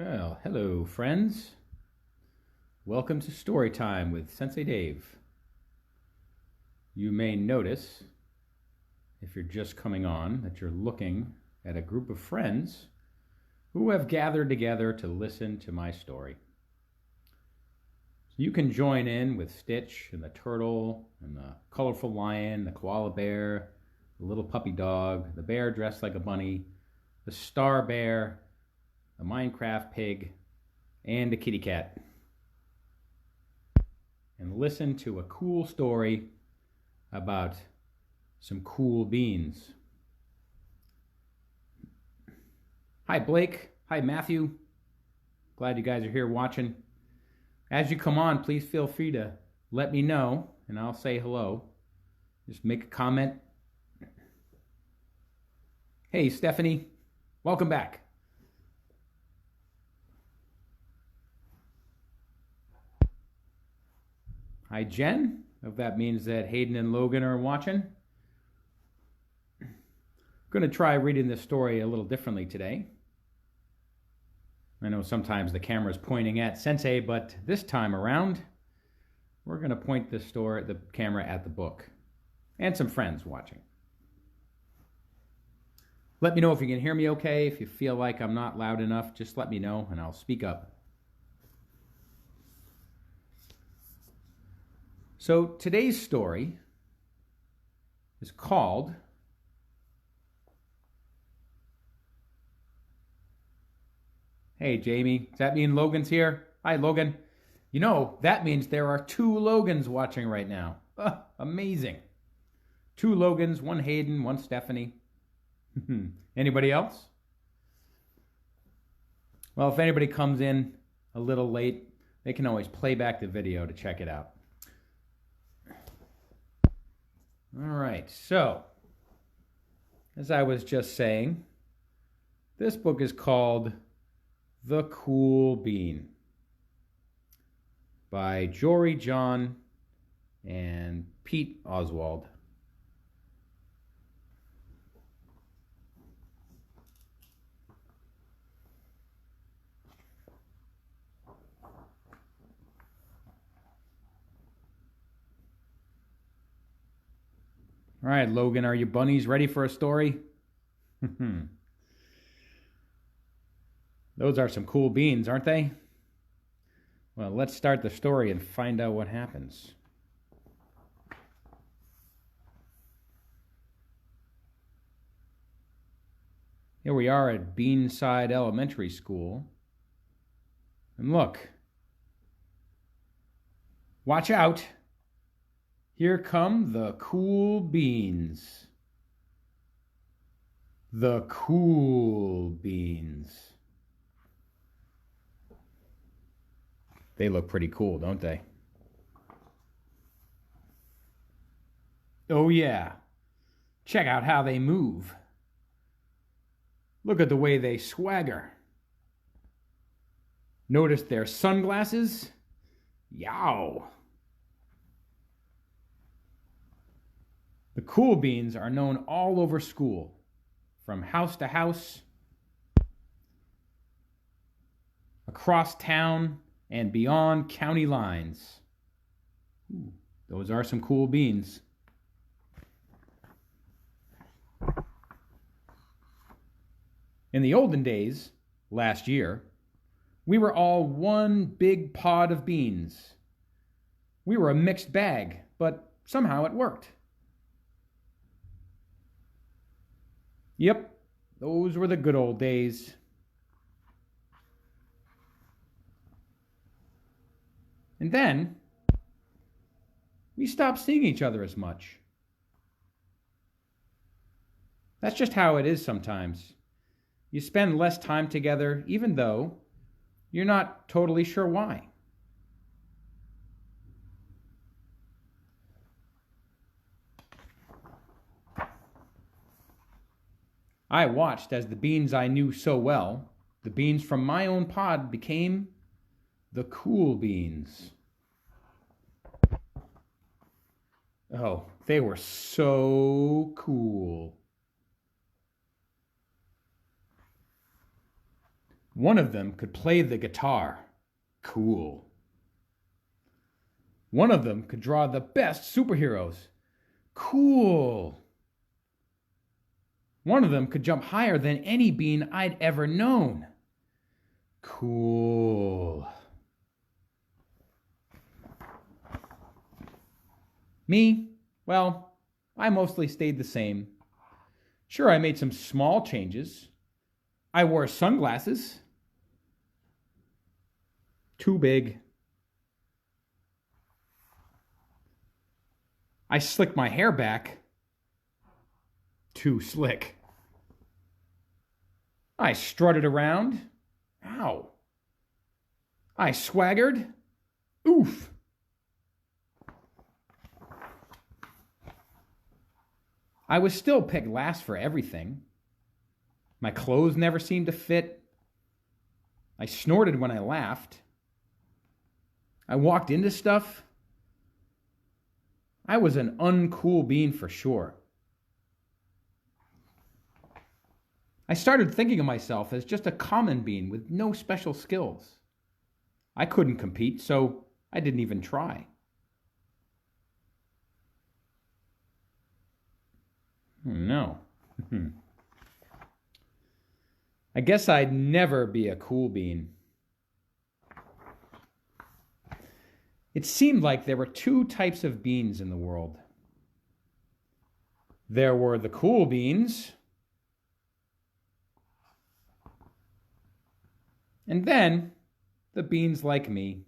Well, hello, friends. Welcome to Storytime with Sensei Dave. You may notice, if you're just coming on, that you're looking at a group of friends who have gathered together to listen to my story. So you can join in with Stitch and the turtle and the colorful lion, the koala bear, the little puppy dog, the bear dressed like a bunny, the star bear, the Minecraft pig, and a kitty cat, and listen to a cool story about some cool beans. Hi, Blake. Hi, Matthew. Glad you guys are here watching. As you come on, please feel free to let me know, and I'll say hello. Just make a comment. Hey, Stephanie. Welcome back. Hi, Jen, if that means that Hayden and Logan are watching. I'm going to try reading this story a little differently today. I know sometimes the camera's pointing at Sensei, but this time around, we're going to point the camera at the book and some friends watching. Let me know if you can hear me okay. If you feel like I'm not loud enough, just let me know and I'll speak up. So today's story is called Hey, Jamie, does that mean Logan's here? Hi, Logan. You know, that means there are 2 Logans watching right now. Amazing. 2 Logans, 1 Hayden, 1 Stephanie. Anybody else? Well, if anybody comes in a little late, they can always play back the video to check it out. All right, so, as I was just saying, this book is called The Cool Bean by Jory John and Pete Oswald. All right, Logan, are you bunnies ready for a story? Those are some cool beans, aren't they? Well, let's start the story and find out what happens. Here we are at Beanside Elementary School. And look. Watch out. Here come the cool beans. The cool beans. They look pretty cool, don't they? Oh yeah. Check out how they move. Look at the way they swagger. Notice their sunglasses? Yow! The cool beans are known all over school, from house to house, across town, and beyond county lines. Ooh, those are some cool beans. In the olden days, last year, we were all one big pod of beans. We were a mixed bag, but somehow it worked. Yep, those were the good old days. And then, we stopped seeing each other as much. That's just how it is sometimes. You spend less time together, even though you're not totally sure why. I watched as the beans I knew so well, the beans from my own pod, became the cool beans. Oh, they were so cool. One of them could play the guitar. Cool. One of them could draw the best superheroes. Cool. One of them could jump higher than any bean I'd ever known. Cool. Me? Well, I mostly stayed the same. Sure, I made some small changes. I wore sunglasses. Too big. I slicked my hair back. Too slick. I strutted around. Ow. I swaggered. Oof. I was still picked last for everything. My clothes never seemed to fit. I snorted when I laughed. I walked into stuff. I was an uncool bean for sure. I started thinking of myself as just a common bean with no special skills. I couldn't compete, so I didn't even try. No. I guess I'd never be a cool bean. It seemed like there were two types of beans in the world. There were the cool beans, and then the beans like me.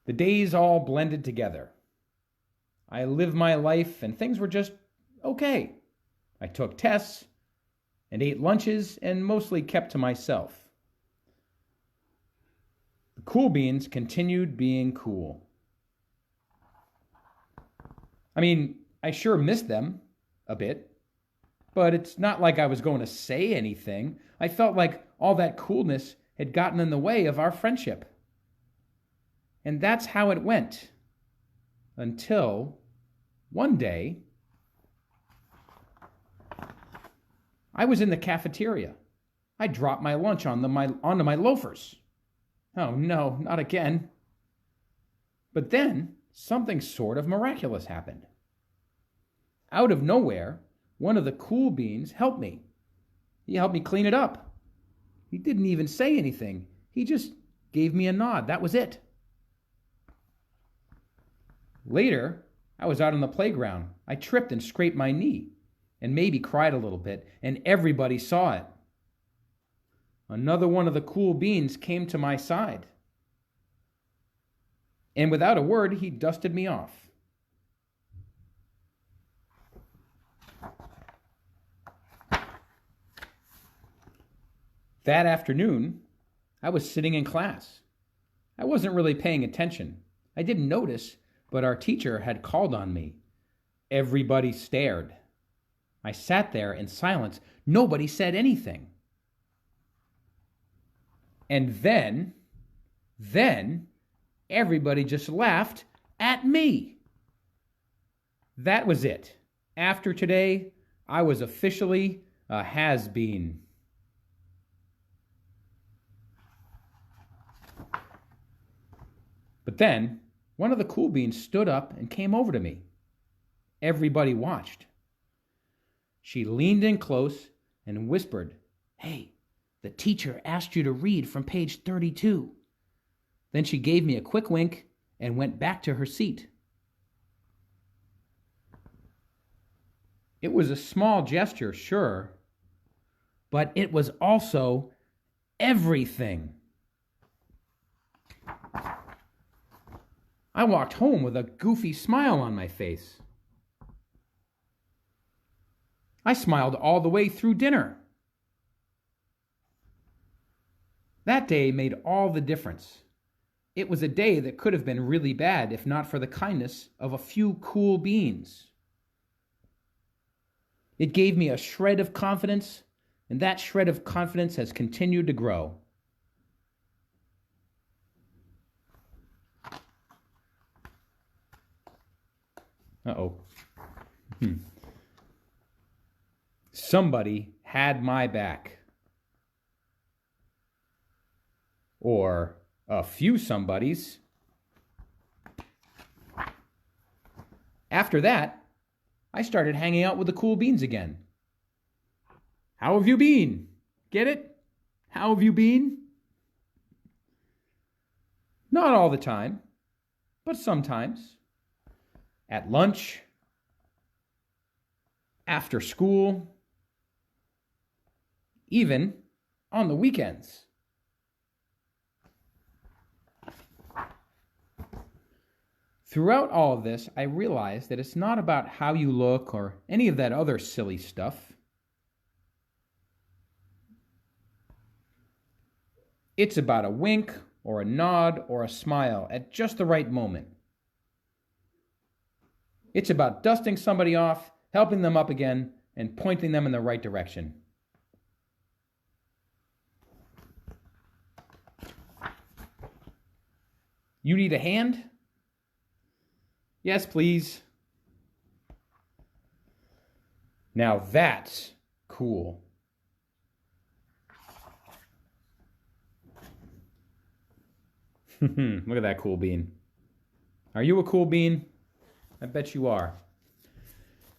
The days all blended together. I lived my life and things were just okay. I took tests and ate lunches and mostly kept to myself. The cool beans continued being cool. I mean, I sure missed them a bit, but it's not like I was going to say anything. I felt like all that coolness had gotten in the way of our friendship. And that's how it went. Until one day, I was in the cafeteria. I dropped my lunch onto my loafers. Oh no, not again. But then something sort of miraculous happened. Out of nowhere, one of the cool beans helped me. He helped me clean it up. He didn't even say anything. He just gave me a nod. That was it. Later, I was out on the playground. I tripped and scraped my knee and maybe cried a little bit, and everybody saw it. Another one of the cool beans came to my side. And without a word, he dusted me off. That afternoon, I was sitting in class. I wasn't really paying attention. I didn't notice, but our teacher had called on me. Everybody stared. I sat there in silence. Nobody said anything. And then, everybody just laughed at me. That was it. After today, I was officially a has-been. But then, one of the cool beans stood up and came over to me. Everybody watched. She leaned in close and whispered, "Hey, the teacher asked you to read from page 32. Then she gave me a quick wink and went back to her seat. It was a small gesture, sure, but it was also everything. I walked home with a goofy smile on my face. I smiled all the way through dinner. That day made all the difference. It was a day that could have been really bad if not for the kindness of a few cool beans. It gave me a shred of confidence, and that shred of confidence has continued to grow. Uh-oh. Somebody had my back. Or a few somebodies. After that, I started hanging out with the cool beans again. How have you been? Get it? How have you been? Not all the time, but sometimes. At lunch, after school, even on the weekends. Throughout all of this, I realized that it's not about how you look or any of that other silly stuff. It's about a wink or a nod or a smile at just the right moment. It's about dusting somebody off, helping them up again, and pointing them in the right direction. You need a hand? Yes, please. Now that's cool. Look at that cool bean. Are you a cool bean? I bet you are.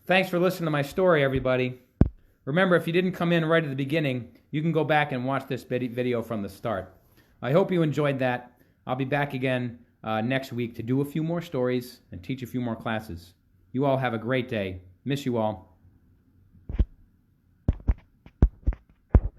Thanks for listening to my story, everybody. Remember, if you didn't come in right at the beginning, you can go back and watch this video from the start. I hope you enjoyed that. I'll be back again next week to do a few more stories and teach a few more classes. You all have a great day. Miss you all.